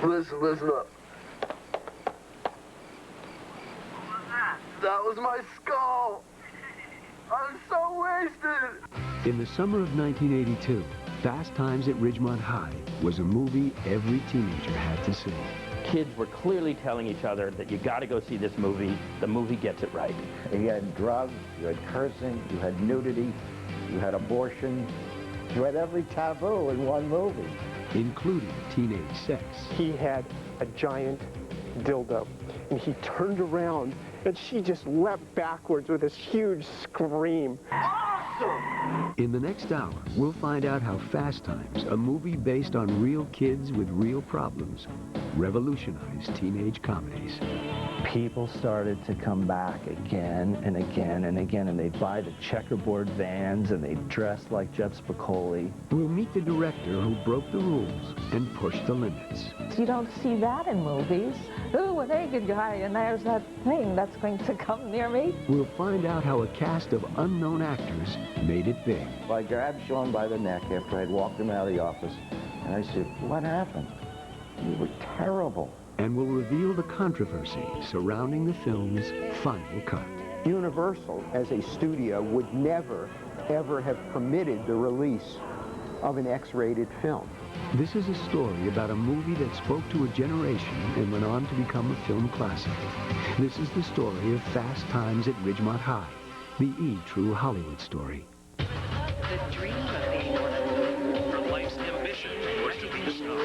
Listen up. That was my skull. I'm so wasted. In the summer of 1982, Fast Times at Ridgemont High was a movie every teenager had to see. Kids were clearly telling each other that you got to go see this movie. The movie gets it right. You had drugs, you had cursing, you had nudity, you had abortion. You had every taboo in one movie. Including teenage sex. He had a giant dildo, and he turned around, and she just leapt backwards with this huge scream. Awesome! In the next hour, we'll find out how Fast Times, a movie based on real kids with real problems, revolutionized teenage comedies. People started to come back again and again and again, and they'd buy the checkerboard vans, and they'd dress like Jeff Spicoli. We'll meet the director who broke the rules and pushed the limits. You don't see that in movies. Ooh, a naked guy, and there's that thing that's going to come near me. We'll find out how a cast of unknown actors made it big. I grabbed Sean by the neck after I'd walked him out of the office, and I said, "What happened? You were terrible." And we'll reveal the controversy surrounding the film's final cut. Universal, as a studio, would never, ever have permitted the release of an X-rated film. This is a story about a movie that spoke to a generation and went on to become a film classic. This is the story of Fast Times at Ridgemont High, the true Hollywood story. The dream of being one of her life's ambition was to be a star.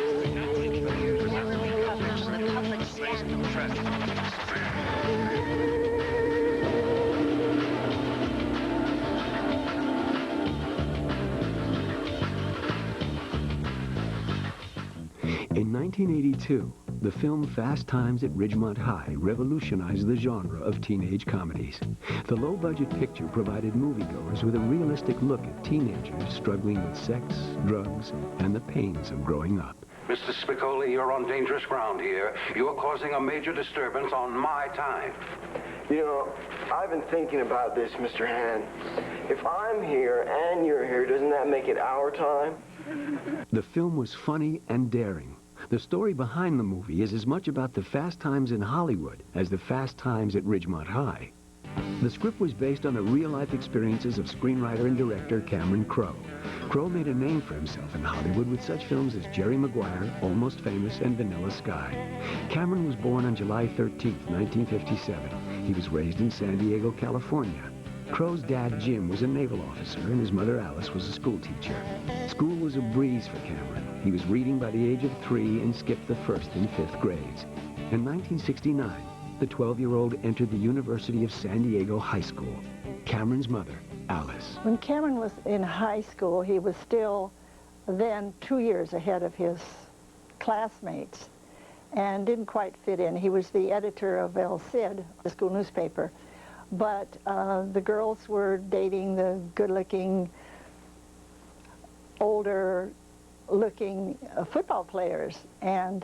In 1982, the film Fast Times at Ridgemont High revolutionized the genre of teenage comedies. The low-budget picture provided moviegoers with a realistic look at teenagers struggling with sex, drugs, and the pains of growing up. Mr. Spicoli, you're on dangerous ground here. You're causing a major disturbance on my time. You know, I've been thinking about this, Mr. Han. If I'm here and you're here, doesn't that make it our time? The film was funny and daring. The story behind the movie is as much about the Fast Times in Hollywood as the Fast Times at Ridgemont High. The script was based on the real-life experiences of screenwriter and director Cameron Crowe. Crowe made a name for himself in Hollywood with such films as Jerry Maguire, Almost Famous, and Vanilla Sky. Cameron was born on July 13, 1957. He was raised in San Diego, California. Crowe's dad, Jim, was a naval officer, and his mother, Alice, was a schoolteacher. School was a breeze for Cameron. He was reading by the age of 3 and skipped the 1st and 5th grades. In 1969, the 12-year-old entered the University of San Diego High School. Cameron's mother, Alice. When Cameron was in high school, he was still then 2 years ahead of his classmates and didn't quite fit in. He was the editor of El Cid, the school newspaper. But the girls were dating the good-looking, older-looking football players. And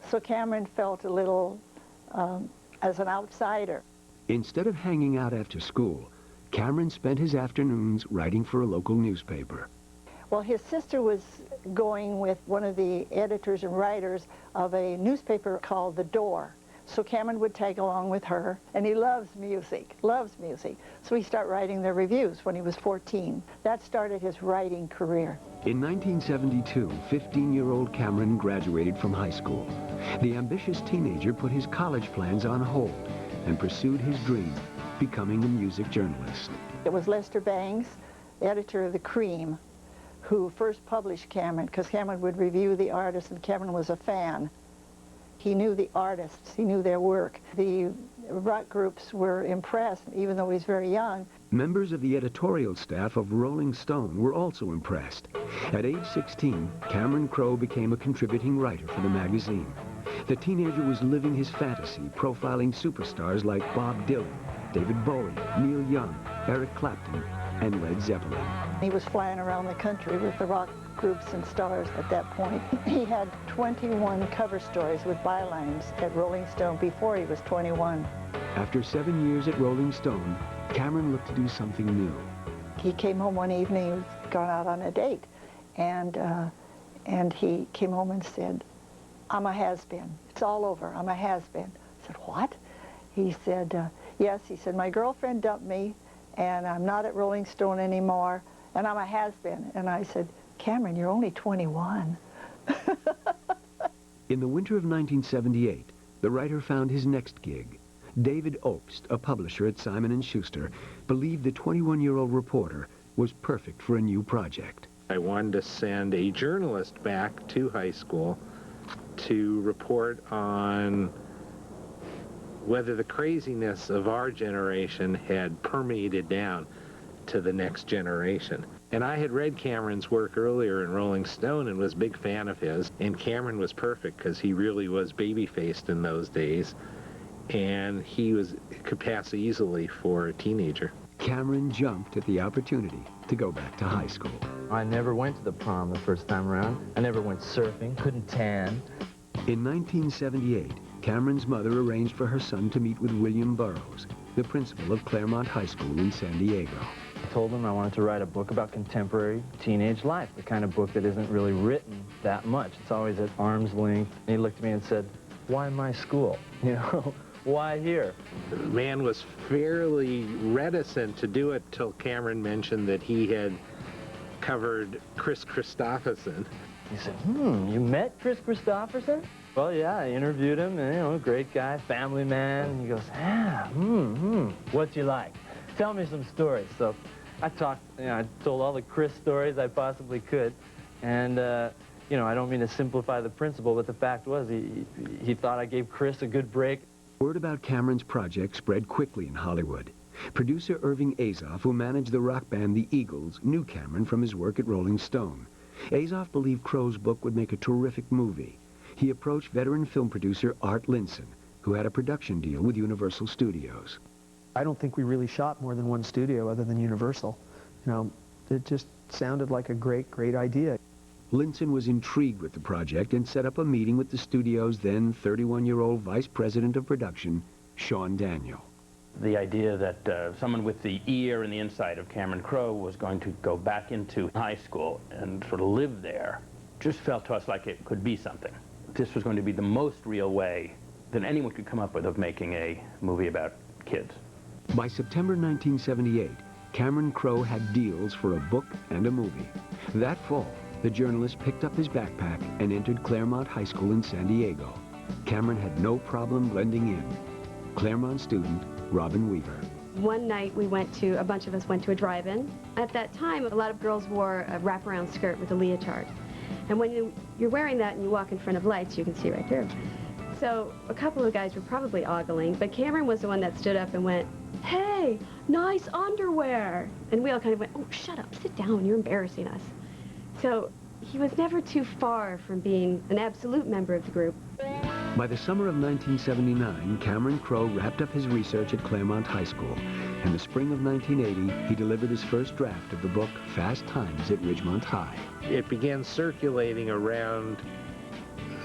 so Cameron felt a little as an outsider. Instead of hanging out after school, Cameron spent his afternoons writing for a local newspaper. Well, his sister was going with one of the editors and writers of a newspaper called The Door. So Cameron would tag along with her, and he loves music. So he started writing their reviews when he was 14. That started his writing career. In 1972, 15-year-old Cameron graduated from high school. The ambitious teenager put his college plans on hold and pursued his dream, becoming a music journalist. It was Lester Bangs, editor of The Cream, who first published Cameron, because Cameron would review the artists, and Cameron was a fan. He knew the artists, he knew their work. The rock groups were impressed, even though he was very young. Members of the editorial staff of Rolling Stone were also impressed. At age 16, Cameron Crowe became a contributing writer for the magazine. The teenager was living his fantasy, profiling superstars like Bob Dylan, David Bowie, Neil Young, Eric Clapton, and Led Zeppelin. He was flying around the country with the rock groups and stars at that point. He had 21 cover stories with bylines at Rolling Stone before he was 21. After 7 years at Rolling Stone, Cameron looked to do something new. He came home one evening, he'd gone out on a date, and he came home and said, I'm a has-been. It's all over. I'm a has-been. I said, what? He said, yes. He said, my girlfriend dumped me, and I'm not at Rolling Stone anymore, and I'm a has-been. And I said, Cameron, you're only 21. In the winter of 1978, the writer found his next gig. David Obst, a publisher at Simon & Schuster, believed the 21-year-old reporter was perfect for a new project. I wanted to send a journalist back to high school to report on whether the craziness of our generation had permeated down to the next generation. And I had read Cameron's work earlier in Rolling Stone and was a big fan of his. And Cameron was perfect because he really was baby-faced in those days. And he could pass easily for a teenager. Cameron jumped at the opportunity to go back to high school. I never went to the prom the first time around. I never went surfing, couldn't tan. In 1978, Cameron's mother arranged for her son to meet with William Burroughs, the principal of Claremont High School in San Diego. I told him I wanted to write a book about contemporary teenage life, the kind of book that isn't really written that much. It's always at arm's length. And he looked at me and said, why my school? You know, why here? The man was fairly reticent to do it till Cameron mentioned that he had covered Chris Christopherson. He said, you met Chris Christopherson? Well, yeah, I interviewed him, and, you know, great guy, family man. And he goes, what's he like? Tell me some stories. So I talked, I told all the Chris stories I possibly could. And, you know, I don't mean to simplify the principle, but the fact was he thought I gave Chris a good break. Word about Cameron's project spread quickly in Hollywood. Producer Irving Azoff, who managed the rock band The Eagles, knew Cameron from his work at Rolling Stone. Azoff believed Crow's book would make a terrific movie. He approached veteran film producer Art Linson, who had a production deal with Universal Studios. I don't think we really shot more than one studio other than Universal. You know, it just sounded like a great, great idea. Linson was intrigued with the project and set up a meeting with the studio's then 31-year-old vice president of production, Sean Daniel. The idea that someone with the ear and the insight of Cameron Crowe was going to go back into high school and sort of live there just felt to us like it could be something. This was going to be the most real way that anyone could come up with of making a movie about kids. By September 1978, Cameron Crowe had deals for a book and a movie. That fall, the journalist picked up his backpack and entered Claremont High School in San Diego. Cameron had no problem blending in. Claremont student Robin Weaver. One night a bunch of us went to a drive-in. At that time, a lot of girls wore a wraparound skirt with a leotard. And when you're wearing that and you walk in front of lights, you can see right through. So a couple of guys were probably ogling, but Cameron was the one that stood up and went, hey, nice underwear. And we all kind of went, oh, shut up, sit down, you're embarrassing us. So he was never too far from being an absolute member of the group. By the summer of 1979, Cameron Crowe wrapped up his research at Claremont High School. In the spring of 1980, he delivered his first draft of the book, Fast Times at Ridgemont High. It began circulating around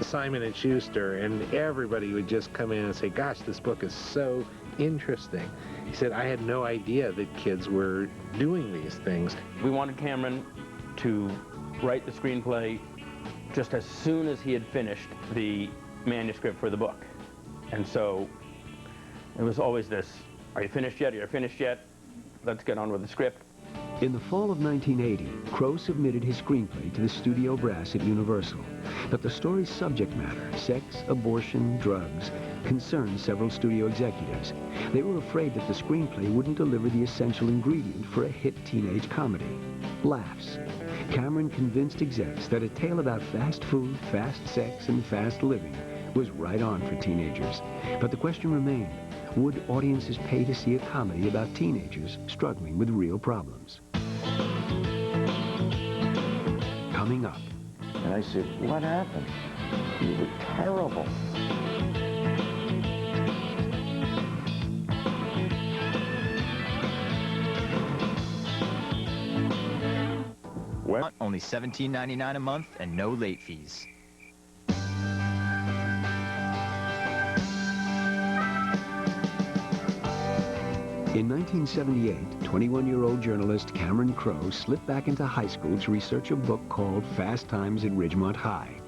Simon & Schuster, and everybody would just come in and say, gosh, this book is so interesting. He said, I had no idea that kids were doing these things. We wanted Cameron to write the screenplay just as soon as he had finished the manuscript for the book. And so it was always this, are you finished yet? Are you finished yet? Let's get on with the script. In the fall of 1980, Crowe submitted his screenplay to the studio brass at Universal. But the story's subject matter, sex, abortion, drugs, concerned several studio executives. They were afraid that the screenplay wouldn't deliver the essential ingredient for a hit teenage comedy, laughs. Cameron convinced execs that a tale about fast food, fast sex, and fast living was right on for teenagers. But the question remained, would audiences pay to see a comedy about teenagers struggling with real problems? Coming up. And I said, what happened? You were terrible. Well, only $17.99 a month and no late fees. In 1978, 21-year-old journalist Cameron Crowe slipped back into high school to research a book called Fast Times at Ridgemont High.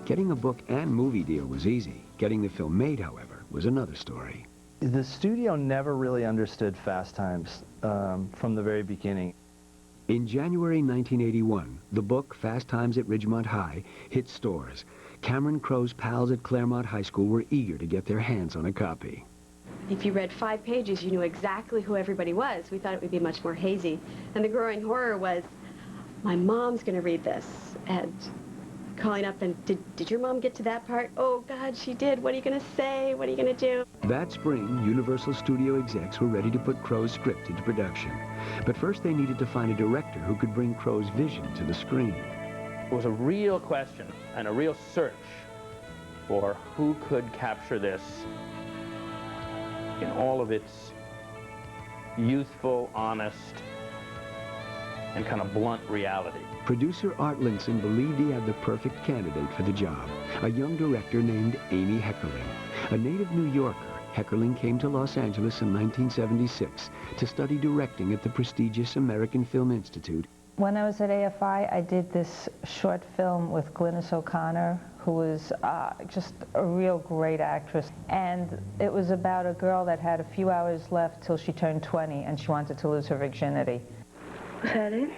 Getting a book and movie deal was easy. Getting the film made, however, was another story. The studio never really understood Fast Times from the very beginning. In January 1981, the book Fast Times at Ridgemont High hit stores. Cameron Crowe's pals at Claremont High School were eager to get their hands on a copy. If you read 5 pages, you knew exactly who everybody was. We thought it would be much more hazy. And the growing horror was, my mom's going to read this. And calling up and, did your mom get to that part? Oh, God, she did. What are you going to say? What are you going to do? That spring, Universal Studio execs were ready to put Crowe's script into production. But first they needed to find a director who could bring Crowe's vision to the screen. It was a real question and a real search for who could capture this in all of its youthful, honest, and kind of blunt reality. Producer Art Linson believed he had the perfect candidate for the job, a young director named Amy Heckerling. A native New Yorker, Heckerling came to Los Angeles in 1976 to study directing at the prestigious American Film Institute. When I was at AFI, I did this short film with Glynis O'Connor, who was just a real great actress. And it was about a girl that had a few hours left till she turned 20, and she wanted to lose her virginity. Was that it?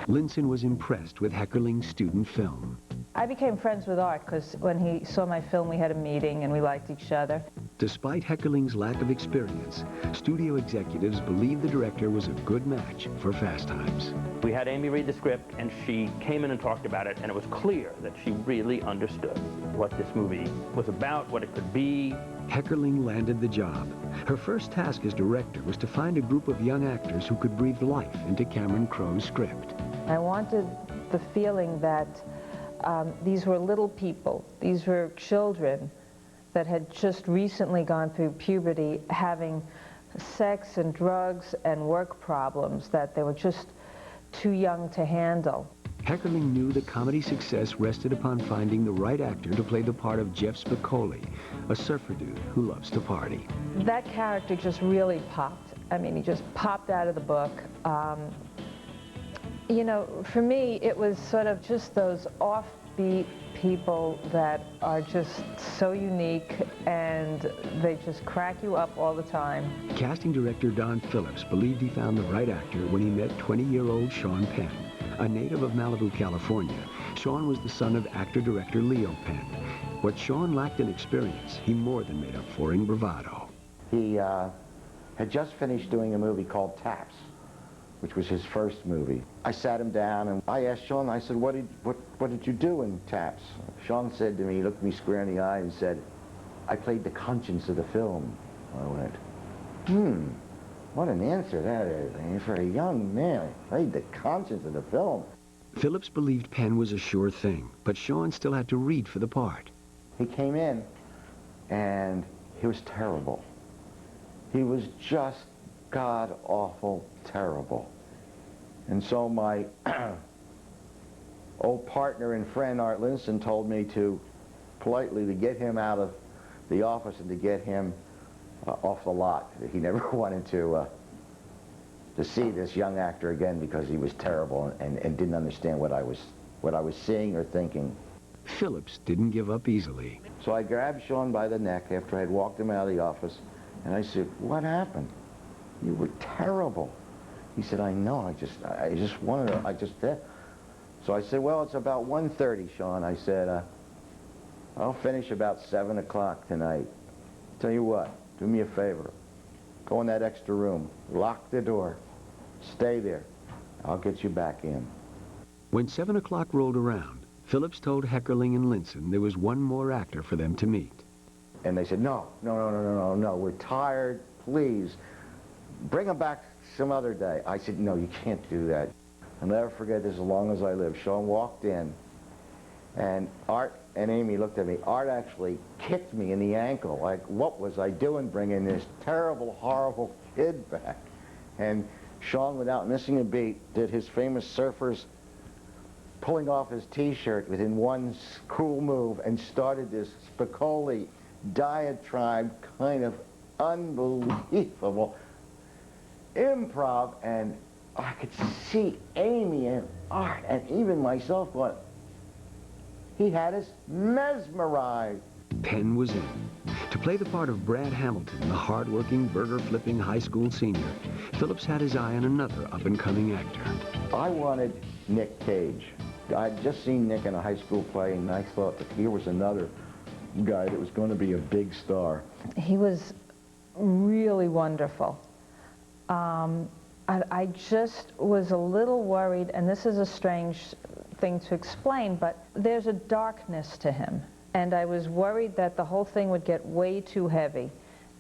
Linson was impressed with Heckerling's student film. I became friends with Art because when he saw my film, we had a meeting and we liked each other. Despite Heckerling's lack of experience, studio executives believed the director was a good match for Fast Times. We had Amy read the script, and she came in and talked about it, and it was clear that she really understood what this movie was about, what it could be. Heckerling landed the job. Her first task as director was to find a group of young actors who could breathe life into Cameron Crowe's script. I wanted the feeling that these were little people, these were children that had just recently gone through puberty, having sex and drugs and work problems that they were just too young to handle. Heckerling knew the comedy success rested upon finding the right actor to play the part of Jeff Spicoli, a surfer dude who loves to party. That character just really popped. I mean, he just popped out of the book. You know, for me, it was sort of just those offbeat people that are just so unique and they just crack you up all the time. Casting director Don Phillips believed he found the right actor when he met 20-year-old Sean Penn. A native of Malibu, California, Sean was the son of actor-director Leo Penn. What Sean lacked in experience, he more than made up for in bravado. He had just finished doing a movie called Taps, which was his first movie. I sat him down and I asked Sean, I said, what did you do in Taps? Sean said to me, he looked me square in the eye and said, I played the conscience of the film. I went, what an answer that is. I mean, for a young man, I played the conscience of the film. Phillips believed Penn was a sure thing, but Sean still had to read for the part. He came in and he was terrible. He was just god-awful terrible. And so my old partner and friend Art Linson told me to politely to get him out of the office and to get him off the lot. He never wanted to see this young actor again because he was terrible and didn't understand what I was seeing or thinking. Phillips didn't give up easily. So I grabbed Sean by the neck after I had walked him out of the office and I said, what happened? You were terrible. He said, I know, I just wanted to, I just did. So I said, well, it's about 1:30, Sean. I said, I'll finish about 7 o'clock tonight. Tell you what, do me a favor. Go in that extra room, lock the door, stay there. I'll get you back in. When 7 o'clock rolled around, Phillips told Heckerling and Linson there was one more actor for them to meet. And they said, no, we're tired, please. Bring him back some other day. I said, no, you can't do that. I'll never forget this as long as I live. Sean walked in, and Art and Amy looked at me. Art actually kicked me in the ankle. Like, what was I doing bringing this terrible, horrible kid back? And Sean, without missing a beat, did his famous surfers pulling off his T-shirt within one cool move and started this Spicoli diatribe, kind of unbelievable. improv, and I could see Amy and Art and even myself going, he had us mesmerized. Penn was in. To play the part of Brad Hamilton, the hard-working, burger-flipping high school senior, Phillips had his eye on another up-and-coming actor. I wanted Nick Cage. I'd just seen Nick in a high school play, and I thought that here was another guy that was going to be a big star. He was really wonderful. I just was a little worried, and this is a strange thing to explain, but there's a darkness to him. And I was worried that the whole thing would get way too heavy.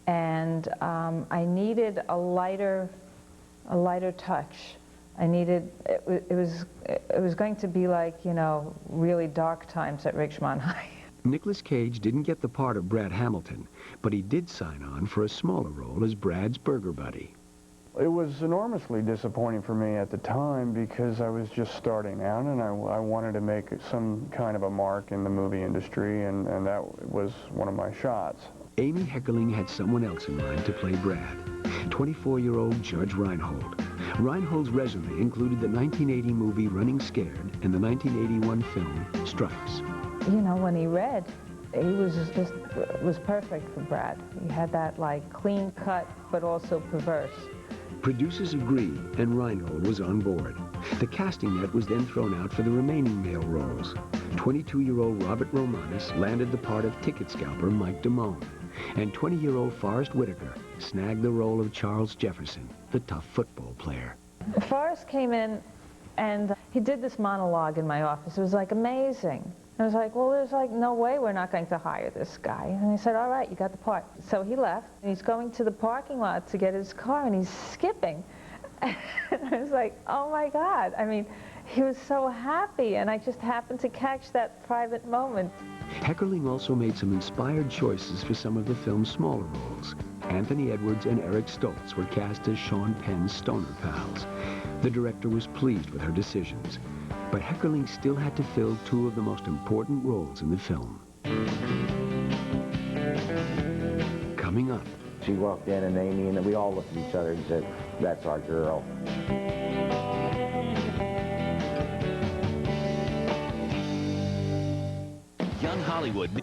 And I needed a lighter touch. I needed, it was going to be like, you know, really dark times at Ridgemont High. Nicolas Cage didn't get the part of Brad Hamilton, but he did sign on for a smaller role as Brad's burger buddy. It was enormously disappointing for me at the time because I was just starting out, and I wanted to make some kind of a mark in the movie industry, and that was one of my shots. Amy Heckerling had someone else in mind to play Brad, 24-year-old Judge Reinhold. Reinhold's resume included the 1980 movie Running Scared and the 1981 film Stripes. You know, when he read, he was perfect for Brad. He had that, like, clean cut, but also perverse. Producers agreed, and Reinhold was on board. The casting net was then thrown out for the remaining male roles. 22-year-old Robert Romanus landed the part of ticket scalper Mike Damone, and 20-year-old Forrest Whitaker snagged the role of Charles Jefferson, the tough football player. Forrest came in, and he did this monologue in my office. It was, like, amazing. I was like, well, there's like no way we're not going to hire this guy. And he said, all right, you got the part. So he left, and he's going to the parking lot to get his car, and he's skipping. And I was like, oh my God. I mean, he was so happy, and I just happened to catch that private moment. Heckerling also made some inspired choices for some of the film's smaller roles. Anthony Edwards and Eric Stoltz were cast as Sean Penn's stoner pals. The director was pleased with her decisions. But Heckerling still had to fill two of the most important roles in the film. Coming up. She walked in, and Amy, and we all looked at each other and said, that's our girl. Young Hollywood.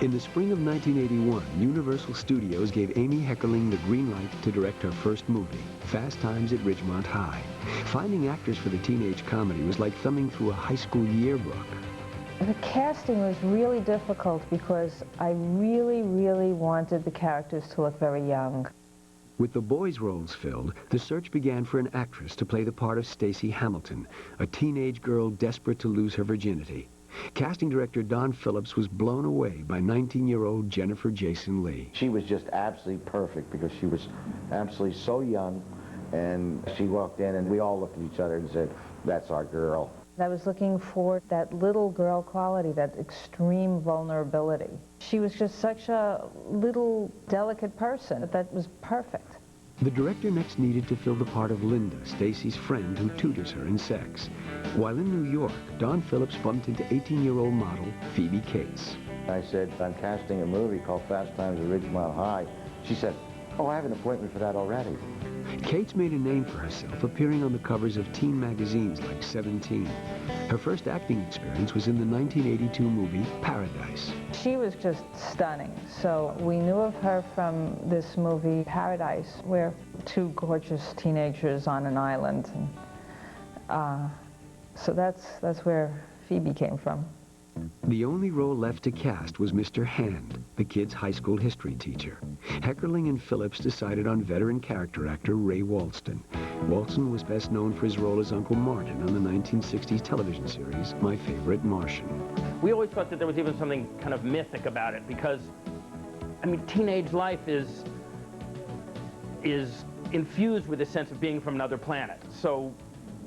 In the spring of 1981, Universal Studios gave Amy Heckerling the green light to direct her first movie, Fast Times at Ridgemont High. Finding actors for the teenage comedy was like thumbing through a high school yearbook. The casting was really difficult because I really, really wanted the characters to look very young. With the boys' roles filled, the search began for an actress to play the part of Stacy Hamilton, a teenage girl desperate to lose her virginity. Casting director Don Phillips was blown away by 19-year-old Jennifer Jason Leigh. She was just absolutely perfect because she was absolutely so young, and she walked in, and we all looked at each other and said, that's our girl. I was looking for that little girl quality, that extreme vulnerability. She was just such a little delicate person that was perfect. The director next needed to fill the part of Linda, Stacy's friend who tutors her in sex. While in New York, Don Phillips bumped into 18-year-old model Phoebe Cates. I said, I'm casting a movie called Fast Times at Ridgemont High. She said, oh, I have an appointment for that already. Cates made a name for herself appearing on the covers of teen magazines like 17. Her first acting experience was in the 1982 movie Paradise. She was just stunning. So we knew of her from this movie Paradise, where two gorgeous teenagers on an island. And, so that's where Phoebe came from. The only role left to cast was Mr. Hand, the kid's high school history teacher. Heckerling and Phillips decided on veteran character actor Ray Walston. Walston was best known for his role as Uncle Martin on the 1960s television series My Favorite Martian. We always thought that there was even something kind of mythic about it because, I mean, teenage life is infused with a sense of being from another planet. So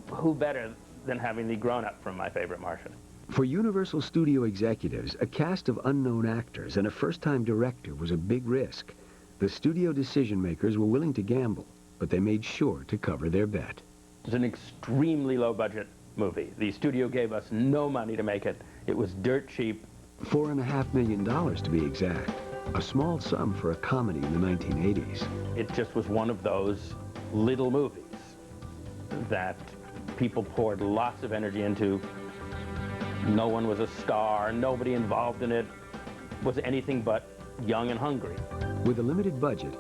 who better than having the grown-up from My Favorite Martian? For Universal Studio executives, a cast of unknown actors and a first-time director was a big risk. The studio decision-makers were willing to gamble, but they made sure to cover their bet. It was an extremely low-budget movie. The studio gave us no money to make it. It was dirt cheap. $4.5 million to be exact. a small sum for a comedy in the 1980s. It just was one of those little movies that people poured lots of energy into. No one was a star, nobody involved in it was anything but young and hungry. With a limited budget,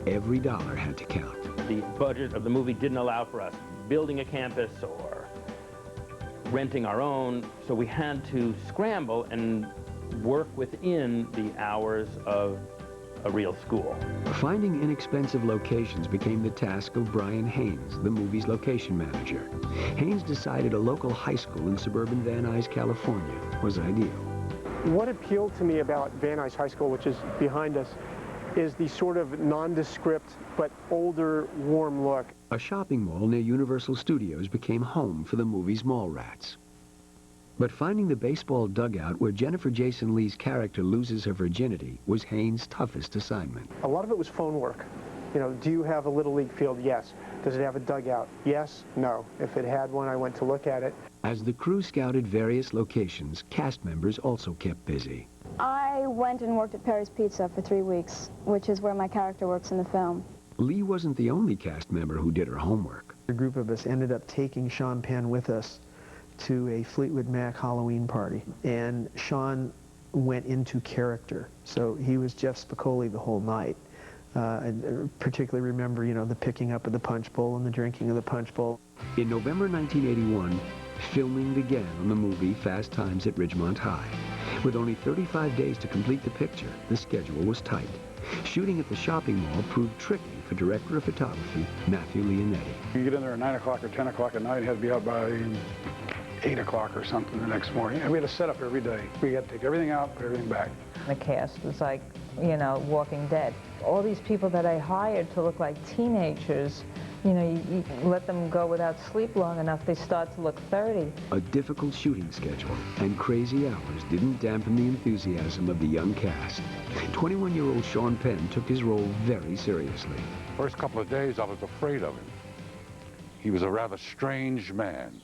every dollar had to count. The budget of the movie didn't allow for us building a campus or renting our own, so we had to scramble and work within the hours of a real school. Finding inexpensive locations became the task of Brian Haynes, the movie's location manager. Haynes decided a local high school in suburban Van Nuys, California was ideal. What appealed to me about Van Nuys High School, which is behind us, is the sort of nondescript but older, warm look. A shopping mall near Universal Studios became home for the movie's Mallrats. But finding the baseball dugout where Jennifer Jason Leigh's character loses her virginity was Haynes' toughest assignment. A lot of it was phone work. You know, do you have a Little League field? Yes. Does it have a dugout? Yes, no. If it had one, I went to look at it. As the crew scouted various locations, cast members also kept busy. I went and worked at Perry's Pizza for 3 weeks, which is where my character works in the film. Leigh wasn't the only cast member who did her homework. A group of us ended up taking Sean Penn with us to a Fleetwood Mac Halloween party, and Sean went into character. So he was Jeff Spicoli the whole night. I particularly remember, you know, the picking up of the punch bowl and the drinking of the punch bowl. In November 1981, filming began on the movie Fast Times at Ridgemont High. With only 35 days to complete the picture, the schedule was tight. Shooting at the shopping mall proved tricky for director of photography Matthew Leonetti. You get in there at 9 o'clock or 10 o'clock at night, you had to be out by 8 o'clock or something the next morning. And we had to set up every day. We had to take everything out, put everything back. The cast was like, you know, Walking Dead. All these people that I hired to look like teenagers, you know, you let them go without sleep long enough, they start to look 30. A difficult shooting schedule and crazy hours didn't dampen the enthusiasm of the young cast. 21-year-old Sean Penn took his role very seriously. First couple of days, I was afraid of him. He was a rather strange man.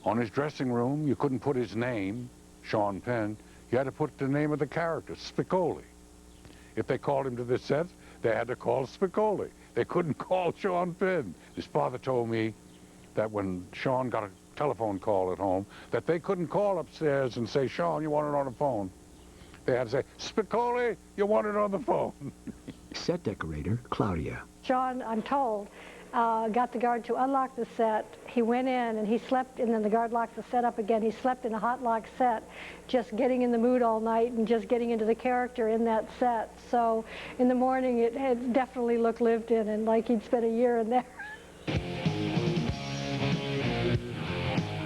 On his dressing room, you couldn't put his name, Sean Penn. You had to put the name of the character, Spicoli. If they called him to the set, they had to call Spicoli. They couldn't call Sean Penn. His father told me that when Sean got a telephone call at home, that they couldn't call upstairs and say, Sean, you want it on the phone. They had to say, Spicoli, you want it on the phone. Set decorator Claudia. Sean, I'm told, got the guard to unlock the set. He went in and he slept, and then the guard locked the set up again. He slept in a hot lock set, just getting in the mood all night and just getting into the character in that set. So in the morning, it had definitely looked lived in and like he'd spent a year in there.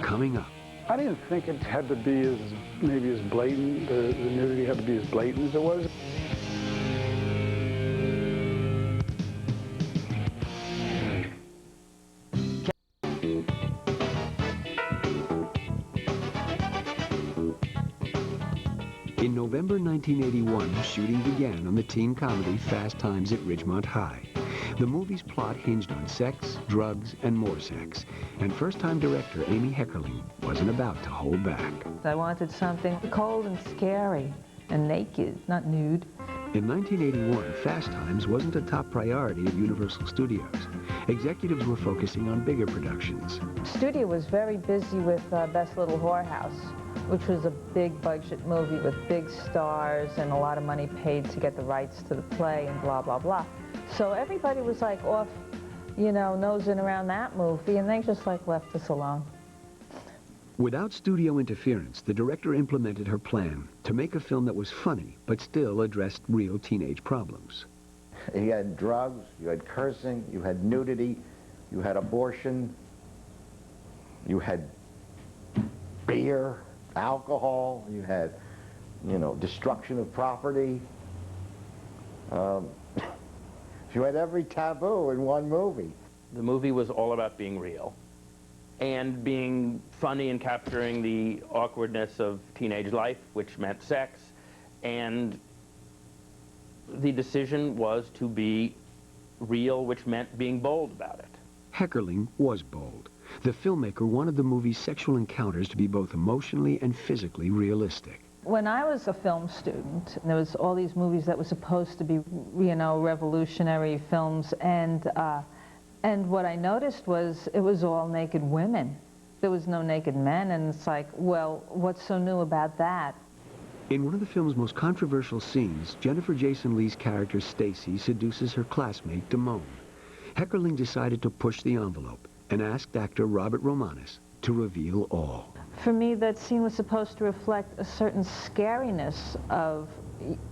Coming up. I didn't think it had to be as, maybe as blatant, the nudity had to be as blatant as it was. In November 1981, shooting began on the teen comedy Fast Times at Ridgemont High. The movie's plot hinged on sex, drugs, and more sex, and first-time director Amy Heckerling wasn't about to hold back. I wanted something cold and scary and naked, not nude. In 1981, Fast Times wasn't a top priority at Universal Studios. Executives were focusing on bigger productions. Studio was very busy with Best Little Whorehouse, which was a big budget movie with big stars and a lot of money paid to get the rights to the play and blah, blah, blah. So everybody was like off, you know, nosing around that movie, and they just like left us alone. Without studio interference, the director implemented her plan to make a film that was funny, but still addressed real teenage problems. You had drugs, you had cursing, you had nudity, you had abortion, you had beer, alcohol, you had, you know, destruction of property. You had every taboo in one movie. The movie was all about being real and being funny and capturing the awkwardness of teenage life, which meant sex, and the decision was to be real, which meant being bold about it. Heckerling was bold. The filmmaker wanted the movie's sexual encounters to be both emotionally and physically realistic. When I was a film student, there was all these movies that were supposed to be, you know, revolutionary films, and what I noticed was it was all naked women. There was no naked men, and it's like, well, what's so new about that? In one of the film's most controversial scenes, Jennifer Jason Leigh's character Stacy seduces her classmate Damone. Heckerling decided to push the envelope and asked actor Robert Romanus to reveal all. For me, that scene was supposed to reflect a certain scariness of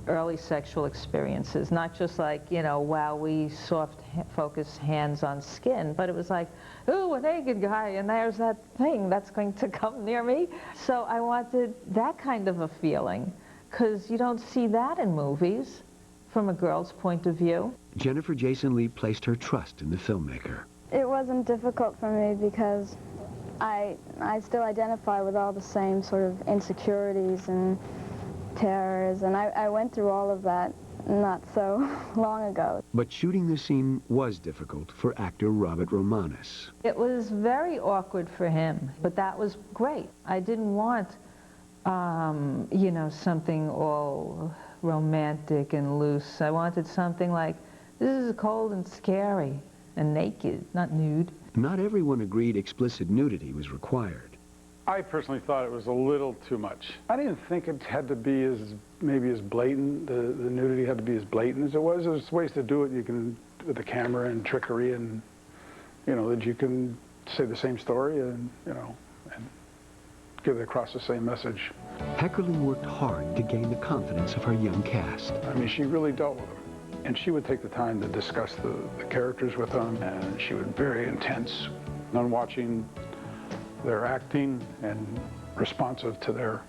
early sexual experiences, not just like, you know, wowie, soft focus hands on skin, but it was like, ooh, a naked guy, and there's that thing that's going to come near me. So I wanted that kind of a feeling, because you don't see that in movies from a girl's point of view. Jennifer Jason Leigh placed her trust in the filmmaker. It wasn't difficult for me because I still identify with all the same sort of insecurities and terrors, and I went through all of that not so long ago. But shooting the scene was difficult for actor Robert Romanus. It was very awkward for him, but that was great. I didn't want, you know, something all romantic and loose. I wanted something like, this is cold and scary and naked, not nude. Not everyone agreed explicit nudity was required. I personally thought it was a little too much. I didn't think it had to be maybe as blatant, the nudity had to be as blatant as it was. There's ways to do it you can, with the camera and trickery, and, you know, that you can say the same story and, you know, and get it across the same message. Heckerling worked hard to gain the confidence of her young cast. I mean, she really dealt with them. And she would take the time to discuss the characters with them, and she was very intense on watching their acting and responsive to their,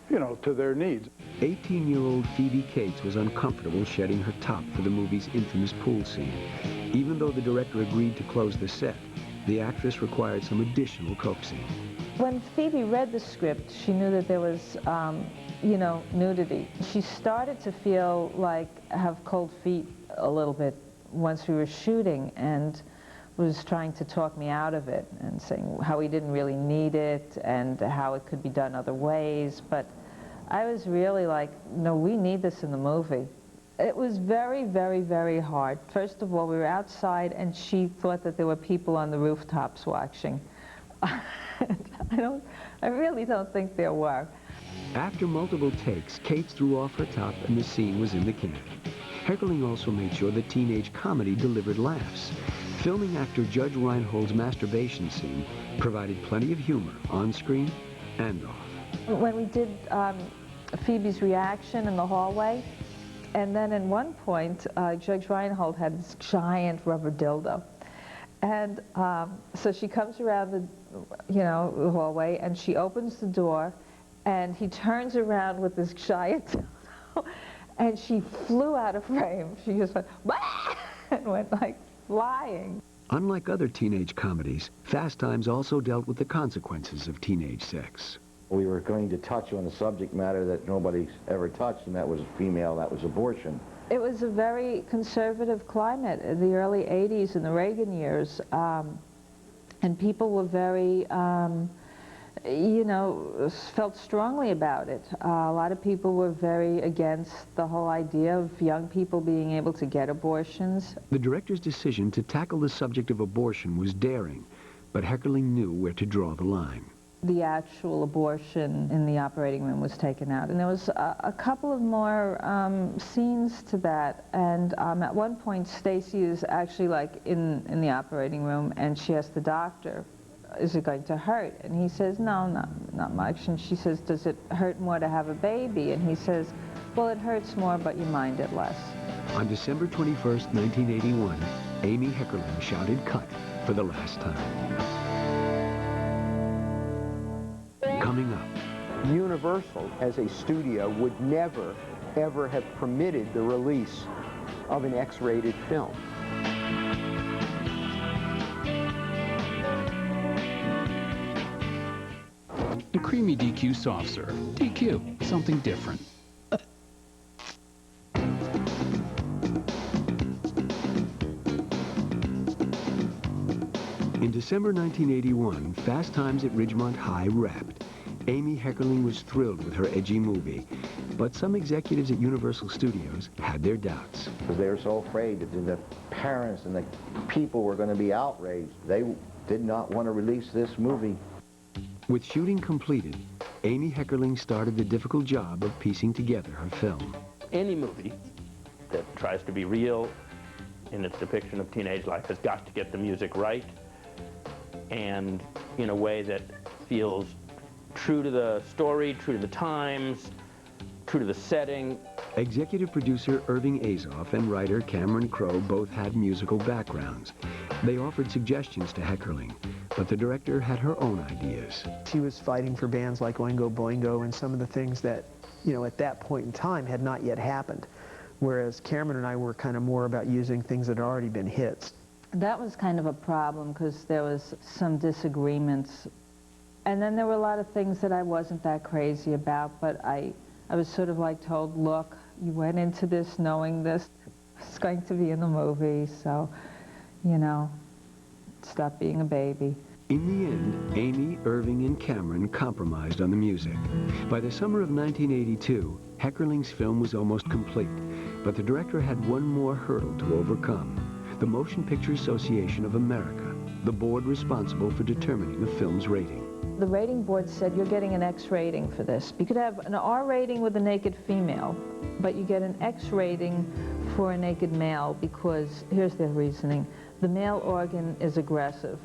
you know, to their needs. 18-year-old Phoebe Cates was uncomfortable shedding her top for the movie's infamous pool scene. Even though the director agreed to close the set, the actress required some additional coaxing. When Phoebe read the script, she knew that there was, you know, nudity. She started to feel like have cold feet a little bit once we were shooting, and was trying to talk me out of it and saying how we didn't really need it and how it could be done other ways. But I was really like, no, we need this in the movie. It was very, very, very hard. First of all, we were outside, and she thought that there were people on the rooftops watching. I really don't think there were. After multiple takes, Cates threw off her top and the scene was in the can. Heckerling also made sure the teenage comedy delivered laughs. Filming actor Judge Reinhold's masturbation scene provided plenty of humor on screen and off. When we did Phoebe's reaction in the hallway, and then at one point, Judge Reinhold had this giant rubber dildo. And so she comes around the, you know, the hallway, and she opens the door, and he turns around with this giant dildo, and she flew out of frame. She just went, "Bah!" and went like flying. Unlike other teenage comedies, Fast Times also dealt with the consequences of teenage sex. We were going to touch on a subject matter that nobody's ever touched, and that was female, that was abortion. It was a very conservative climate in the early 80s in the Reagan years, and people were very, you know, felt strongly about it. A lot of people were very against the whole idea of young people being able to get abortions. The director's decision to tackle the subject of abortion was daring, but Heckerling knew where to draw the line. The actual abortion in the operating room was taken out, and there was a couple of more scenes to that. And at one point, Stacy is actually like in the operating room, and she asks the doctor, "Is it going to hurt?" And he says, "No, not much." And she says, "Does it hurt more to have a baby?" And he says, "Well, it hurts more, but you mind it less." On December 21st, 1981, Amy Heckerling shouted cut for the last time. Coming up. Universal, as a studio, would never, ever have permitted the release of an X-rated film. The Creamy DQ Soft Serve. DQ, something different. In December 1981, Fast Times at Ridgemont High wrapped. Amy Heckerling was thrilled with her edgy movie, but some executives at Universal Studios had their doubts. Because they were so afraid that the parents and the people were going to be outraged. They did not want to release this movie. With shooting completed, Amy Heckerling started the difficult job of piecing together her film. Any movie that tries to be real in its depiction of teenage life has got to get the music right and in a way that feels true to the story, true to the times, true to the setting. Executive producer Irving Azoff and writer Cameron Crowe both had musical backgrounds. They offered suggestions to Heckerling, but the director had her own ideas. She was fighting for bands like Oingo Boingo and some of the things that, you know, at that point in time had not yet happened, whereas Cameron and I were kind of more about using things that had already been hits. That was kind of a problem because there was some disagreements. And then there were a lot of things that I wasn't that crazy about, but I was sort of like told, look, you went into this knowing this was going to be in the movie, so, you know, stop being a baby. In the end, Amy, Irving, and Cameron compromised on the music. By the summer of 1982, Heckerling's film was almost complete, but the director had one more hurdle to overcome: the Motion Picture Association of America, the board responsible for determining the film's rating. The rating board said you're getting an X rating for this. You could have an R rating with a naked female, but you get an X rating for a naked male because, here's their reasoning, the male organ is aggressive,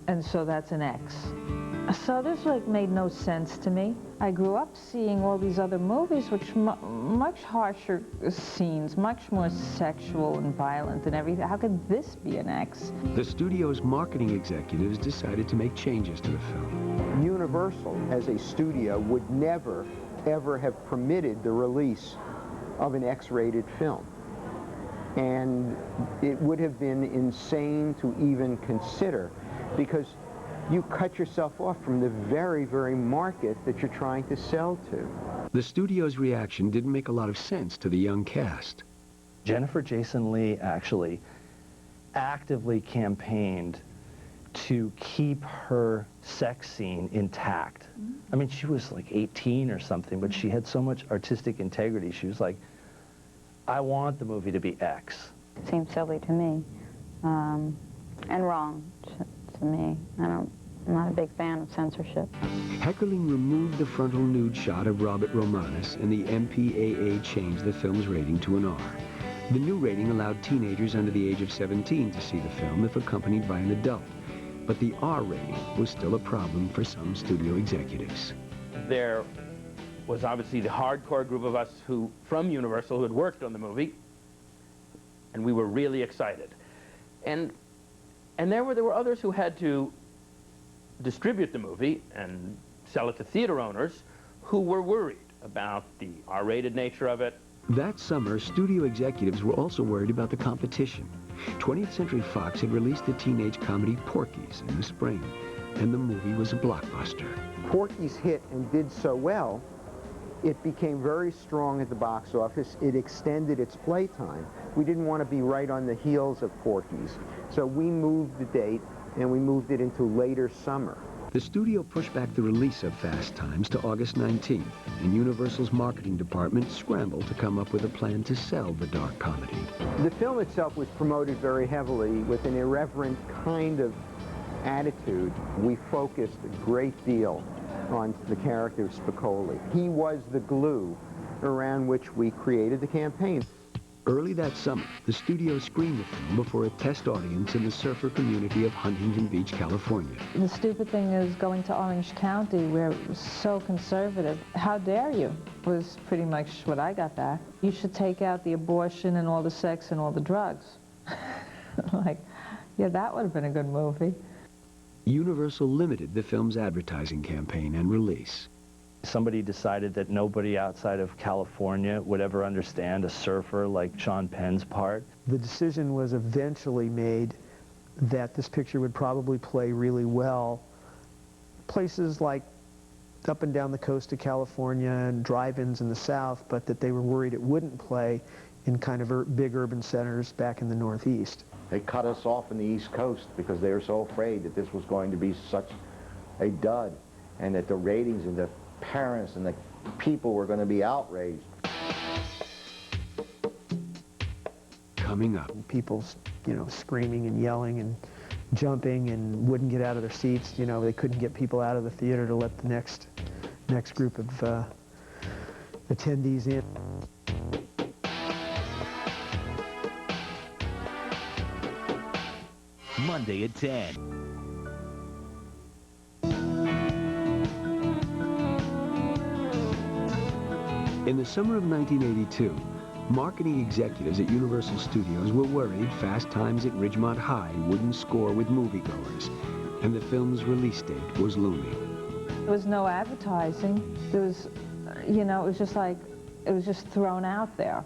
and so that's an X. So this made no sense to me. I grew up seeing all these other movies which much harsher scenes, much more sexual and violent and everything. How could this be an X? The studio's marketing executives decided to make changes to the film. Universal, as a studio, would never, ever have permitted the release of an X-rated film. And it would have been insane to even consider, because you cut yourself off from the very, very market that you're trying to sell to. The studio's reaction didn't make a lot of sense to the young cast. Jennifer Jason Leigh actually actively campaigned to keep her sex scene intact. I mean, she was like 18 or something, but she had so much artistic integrity. She was like, I want the movie to be X. It seems silly to me, and wrong to me. I'm not a big fan of censorship. Heckerling removed the frontal nude shot of Robert Romanus, and the MPAA changed the film's rating to an R. The new rating allowed teenagers under the age of 17 to see the film if accompanied by an adult. But the R rating was still a problem for some studio executives. There was obviously the hardcore group of us from Universal who had worked on the movie, and we were really excited. And there were others who had to distribute the movie and sell it to theater owners who were worried about the R-rated nature of it. That summer, studio executives were also worried about the competition. 20th Century Fox had released the teenage comedy Porky's in the spring, and the movie was a blockbuster. Porky's hit and did so well, it became very strong at the box office. It extended its playtime. We didn't want to be right on the heels of Porky's, so we moved the date, and we moved it into later summer. The studio pushed back the release of Fast Times to August 19th, and Universal's marketing department scrambled to come up with a plan to sell the dark comedy. The film itself was promoted very heavily with an irreverent kind of attitude. We focused a great deal on the character of Spicoli. He was the glue around which we created the campaign. Early that summer, the studio screened the film before a test audience in the surfer community of Huntington Beach, California. The stupid thing is going to Orange County, where it was so conservative. How dare you, was pretty much what I got back. You should take out the abortion and all the sex and all the drugs. Like, yeah, that would have been a good movie. Universal limited the film's advertising campaign and release. Somebody decided that nobody outside of California would ever understand a surfer like Sean Penn's part. The decision was eventually made that this picture would probably play really well places like up and down the coast of California and drive-ins in the South, but that they were worried it wouldn't play in kind of big urban centers back in the Northeast. They cut us off in the East Coast because they were so afraid that this was going to be such a dud. and that the ratings and the parents and the people were going to be outraged. Coming up. People, you know, screaming and yelling and jumping and wouldn't get out of their seats. You know, they couldn't get people out of the theater to let the next group of attendees in. Monday at 10. In the summer of 1982, marketing executives at Universal Studios were worried Fast Times at Ridgemont High wouldn't score with moviegoers, and the film's release date was looming. There was no advertising. There was, you know, it was just like, it was just thrown out there.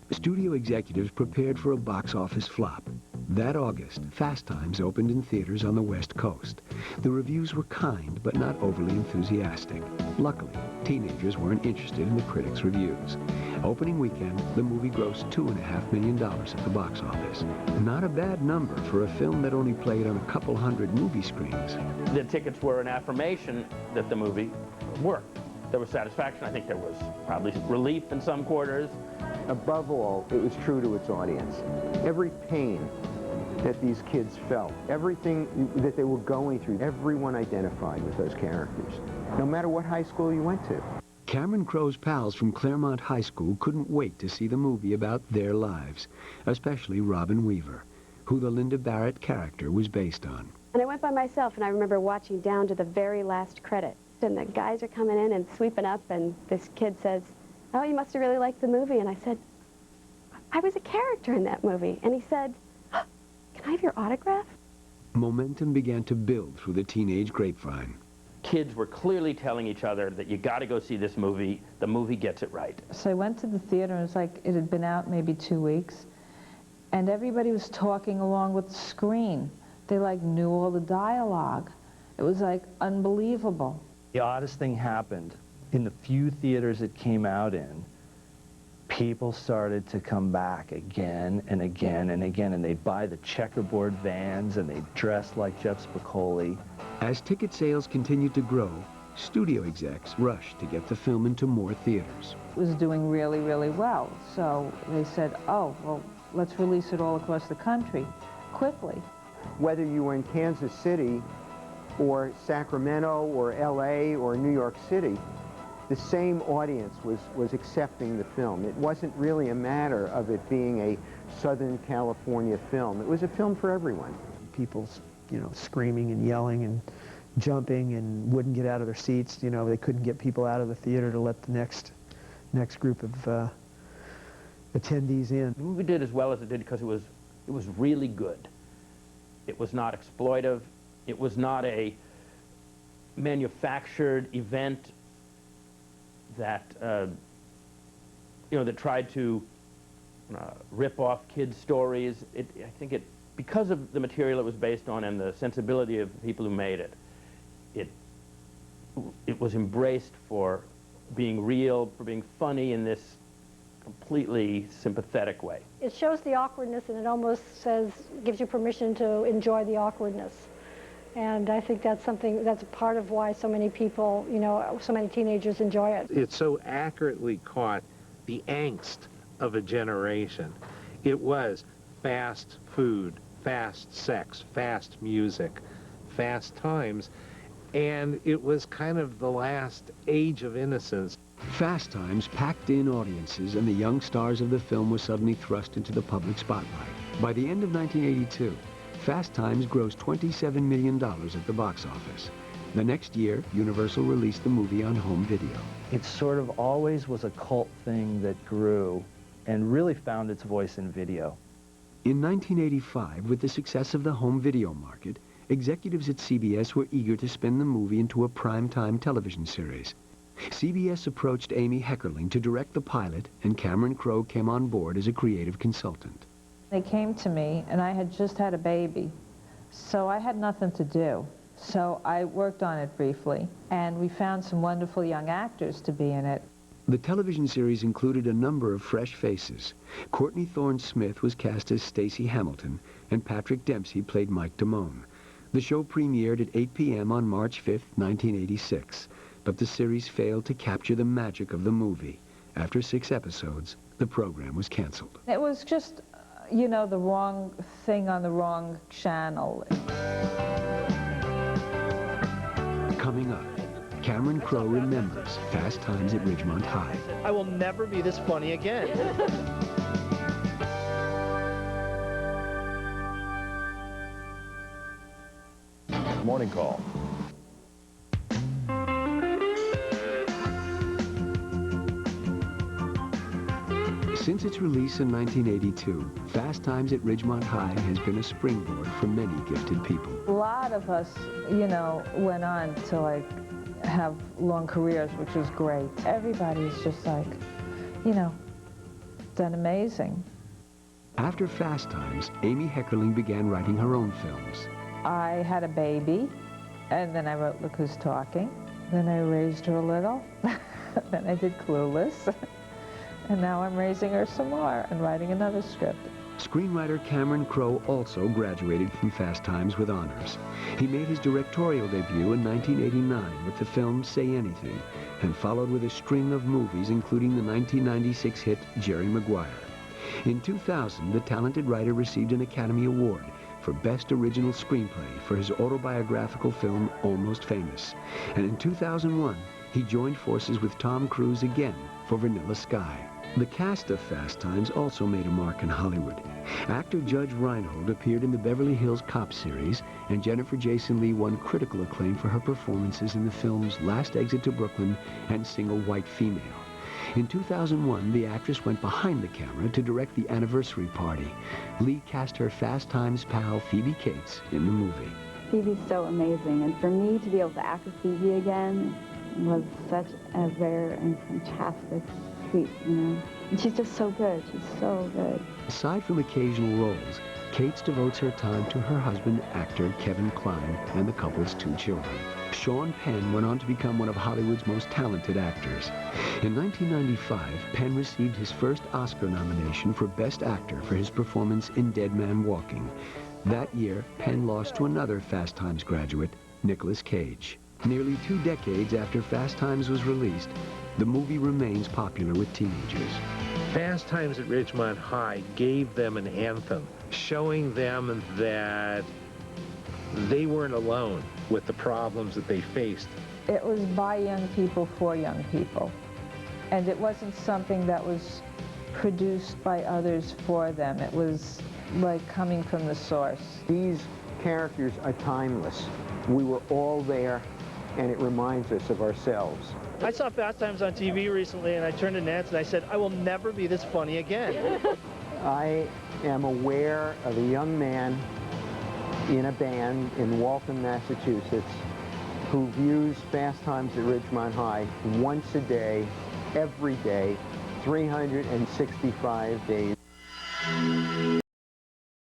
Studio executives prepared for a box office flop. That August, Fast Times opened in theaters on the West Coast. The reviews were kind, but not overly enthusiastic. Luckily, teenagers weren't interested in the critics' reviews. Opening weekend, the movie grossed $2.5 million at the box office. Not a bad number for a film that only played on a couple hundred movie screens. The tickets were an affirmation that the movie worked. There was satisfaction. I think there was probably relief in some quarters. Above all, it was true to its audience. Every pain that these kids felt, everything that they were going through, everyone identified with those characters, no matter what high school you went to. Cameron Crowe's pals from Claremont High School couldn't wait to see the movie about their lives, especially Robin Weaver, who the Linda Barrett character was based on. And I went by myself, and I remember watching down to the very last credit. And the guys are coming in and sweeping up, and this kid says, "Oh, you must have really liked the movie." And I said, "I was a character in that movie." And he said, "Can I have your autograph?" Momentum began to build through the teenage grapevine. Kids were clearly telling each other that you got to go see this movie. The movie gets it right. So I went to the theater, and it was like it had been out maybe 2 weeks, and everybody was talking along with the screen. They like knew all the dialogue. It was like unbelievable. The oddest thing happened. In the few theaters it came out in, people started to come back again and again and again, and they'd buy the checkerboard vans, and they'd dress like Jeff Spicoli. As ticket sales continued to grow, studio execs rushed to get the film into more theaters. It was doing really, really well. So they said, oh, well, let's release it all across the country quickly. Whether you were in Kansas City or Sacramento or LA or New York City, the same audience was accepting the film. It wasn't really a matter of it being a Southern California film. It was a film for everyone. People, you know, screaming and yelling and jumping and wouldn't get out of their seats. You know, they couldn't get people out of the theater to let the next group of attendees in. The movie did as well as it did because it was really good. It was not exploitive. It was not a manufactured event that you know, that tried to rip off kids' stories. I think because of the material it was based on and the sensibility of the people who made it, it was embraced for being real, for being funny in this completely sympathetic way. It shows the awkwardness, and it almost gives you permission to enjoy the awkwardness. And I think that's something, that's a part of why so many people, you know, so many teenagers enjoy it. It so accurately caught the angst of a generation. It was fast food, fast sex, fast music, fast times, and it was kind of the last age of innocence. Fast Times packed in audiences, and the young stars of the film were suddenly thrust into the public spotlight. By the end of 1982, Fast Times grossed $27 million at the box office. The next year, Universal released the movie on home video. It sort of always was a cult thing that grew and really found its voice in video. In 1985, with the success of the home video market, executives at CBS were eager to spin the movie into a primetime television series. CBS approached Amy Heckerling to direct the pilot, and Cameron Crowe came on board as a creative consultant. They came to me, and I had just had a baby, so I had nothing to do. So I worked on it briefly, and we found some wonderful young actors to be in it. The television series included a number of fresh faces. Courtney Thorne Smith was cast as Stacey Hamilton, and Patrick Dempsey played Mike Damone. The show premiered at 8 p.m. on March 5, 1986, but the series failed to capture the magic of the movie. After 6 episodes, the program was canceled. It was just, you know, the wrong thing on the wrong channel. Coming up, Cameron Crowe remembers Fast Times at Ridgemont High. I will never be this funny again. Morning Call. Since its release in 1982, Fast Times at Ridgemont High has been a springboard for many gifted people. A lot of us, you know, went on to like have long careers, which was great. Everybody's just like, you know, done amazing. After Fast Times, Amy Heckerling began writing her own films. I had a baby, and then I wrote Look Who's Talking. Then I raised her a little. Then I did Clueless. And now I'm raising her some more and writing another script. Screenwriter Cameron Crowe also graduated from Fast Times with honors. He made his directorial debut in 1989 with the film Say Anything, and followed with a string of movies, including the 1996 hit Jerry Maguire. In 2000, the talented writer received an Academy Award for Best Original Screenplay for his autobiographical film Almost Famous. And in 2001, he joined forces with Tom Cruise again for Vanilla Sky. The cast of Fast Times also made a mark in Hollywood. Actor Judge Reinhold appeared in the Beverly Hills Cop series, and Jennifer Jason Leigh won critical acclaim for her performances in the films Last Exit to Brooklyn and Single White Female. In 2001, the actress went behind the camera to direct the anniversary party. Leigh cast her Fast Times pal Phoebe Cates in the movie. Phoebe's so amazing, and for me to be able to act with Phoebe again was such a rare and fantastic treat, you know. And she's just so good. She's so good. Aside from occasional roles, Cates devotes her time to her husband, actor Kevin Kline, and the couple's 2 children. Sean Penn went on to become one of Hollywood's most talented actors. In 1995, Penn received his first Oscar nomination for Best Actor for his performance in Dead Man Walking. That year, Penn lost to another Fast Times graduate, Nicolas Cage. Nearly 2 decades after Fast Times was released, the movie remains popular with teenagers. Fast Times at Ridgemont High gave them an anthem, showing them that they weren't alone with the problems that they faced. It was by young people for young people. And it wasn't something that was produced by others for them. It was like coming from the source. These characters are timeless. We were all there, and it reminds us of ourselves. I saw Fast Times on TV recently, and I turned to Nancy and I said, I will never be this funny again. I am aware of a young man in a band in Waltham, Massachusetts, who views Fast Times at Ridgemont High once a day, every day, 365 days.